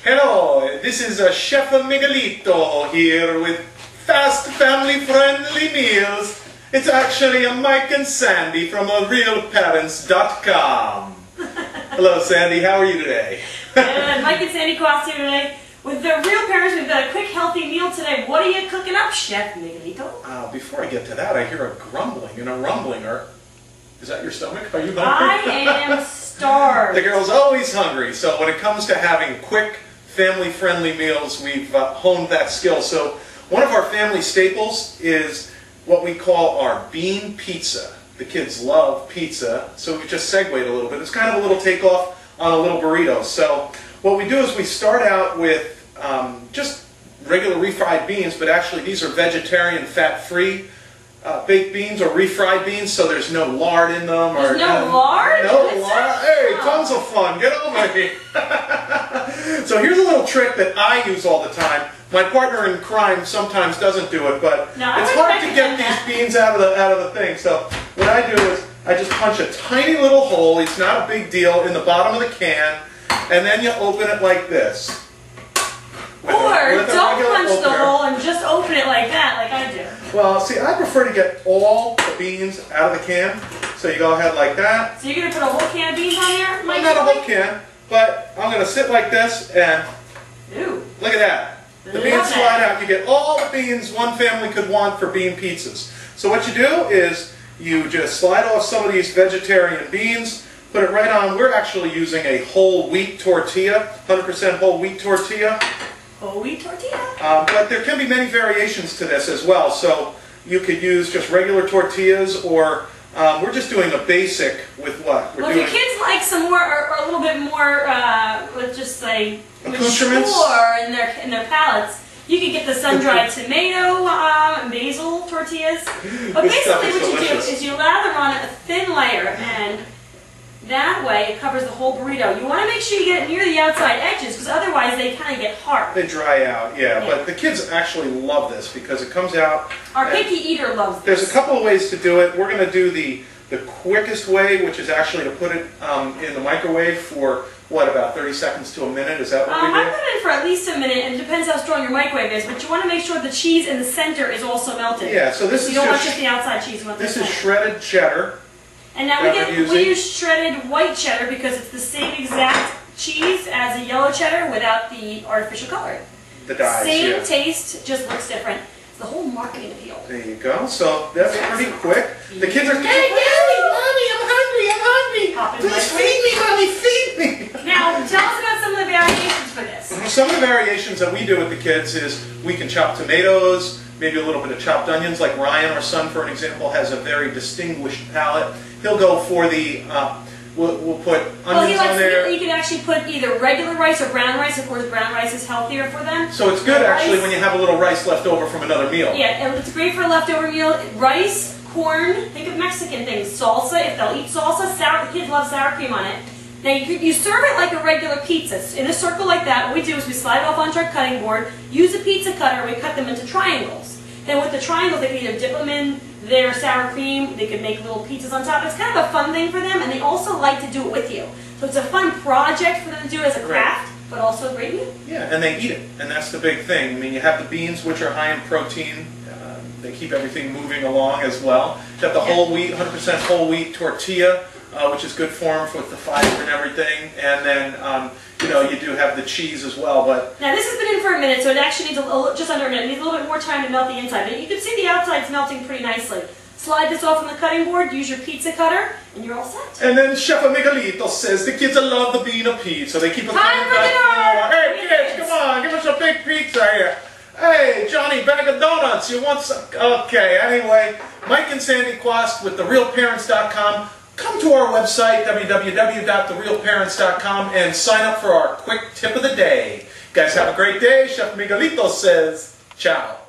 Hello, this is Chef Miguelito here with fast family-friendly meals. It's actually Mike and Sandy from RealParents.com. Hello Sandy, how are you today? Good. Mike and Sandy Cost here today. With the Real Parents, we've got a quick, healthy meal today. What are you cooking up, Chef Miguelito? Before I get to that, I hear a grumbling and a rumbling. Is that your stomach? Are you hungry? I am starved. The girl's always hungry, so when it comes to having quick, family-friendly meals, we've honed that skill. So one of our family staples is what we call our bean pizza. The kids love pizza, so we just segued a little bit. It's kind of a little takeoff on a little burrito. So what we do is we start out with just regular refried beans, but actually these are vegetarian, fat-free baked beans or refried beans, so there's no lard in them. There's no lard? No lard? Hey, tons of fun. Get over here. So here's a little trick that I use all the time. My partner in crime sometimes doesn't do it, but it's hard to get these beans out of the thing. So what I do is I just punch a tiny little hole. It's not a big deal in the bottom of the can, and then you open it like this. Or don't punch the hole and just open it like that, like I do. Well, see, I prefer to get all the beans out of the can. So you go ahead like that. So you're going to put a whole can of beans on there, Mike? Well, not a whole can, but I'm going to sit like this and look at that. The beans slide out. You get all the beans one family could want for bean pizzas. So what you do is you just slide off some of these vegetarian beans, put it right on. We're actually using a whole wheat tortilla, 100% whole wheat tortilla. Whole wheat tortilla. But there can be many variations to this as well. So you could use just regular tortillas, or we're just doing a basic with what? Well, if your kids like some more, or a little bit more, let's just say, mature in their palates, you can get the sun-dried tomato and basil tortillas. But basically what you do is you lather on a thin layer, and that way it covers the whole burrito. You want to make sure you get it near the outside edges, because otherwise they kind of get hard. They dry out, yeah. But the kids actually love this because it comes out. Our picky eater loves this. There's a couple of ways to do it. We're going to do the quickest way, which is actually to put it in the microwave for, what, about 30 seconds to a minute? Is that what we do? I put it in for at least a minute, and it depends how strong your microwave is, but you want to make sure the cheese in the center is also melted. Yeah, so this is you don't want just the outside cheese. You want this is shredded cheddar. And now we use shredded white cheddar because it's the same exact cheese as a yellow cheddar without the artificial coloring. The dyes, Same taste, just looks different. It's the whole marketing appeal. There you go. So that's pretty quick. The kids are, hey, Daddy, Mommy, I'm hungry. Please feed me, Mommy, feed me. Now, tell us about some of the variations for this. Some of the variations that we do with the kids is we can chop tomatoes, maybe a little bit of chopped onions, like Ryan, our son, for an example, has a very distinguished palate. He'll go for the, we'll put onions on there. You can actually put either regular rice or brown rice. Of course, brown rice is healthier for them. So it's good, actually, when you have a little rice left over from another meal. Yeah, it's great for a leftover meal. Rice, corn, think of Mexican things. Salsa, if they'll eat salsa. The kids love sour cream on it. Now, you serve it like a regular pizza. In a circle like that, what we do is we slide it off onto our cutting board, use a pizza cutter, and we cut them into triangles. Then with the triangles, they can either dip them in their sour cream, they could make little pizzas on top. It's kind of a fun thing for them, and they also like to do it with you. So it's a fun project for them to do as a craft, but also a great meal. Yeah, and they eat it, and that's the big thing. I mean, you have the beans, which are high in protein. They keep everything moving along as well. You have the whole wheat, 100% whole wheat tortilla, which is good for them with the fiber and everything. And then, you know, you do have the cheese as well. But now this has been in for a minute, so it actually needs just under a minute. It needs a little bit more time to melt the inside. But you can see the outside's melting pretty nicely. Slide this off on the cutting board, use your pizza cutter, and you're all set. And then Chef Miguelito says the kids love the bean of pizza. They keep it coming back. Hey kids, come on, give us a big pizza here. Hey, Johnny, bag of donuts. You want some? Okay, anyway, Mike and Sandy Quast with TheRealParents.com. Come to our website, www.TheRealParents.com, and sign up for our quick tip of the day. You guys have a great day. Chef Miguelito says, ciao.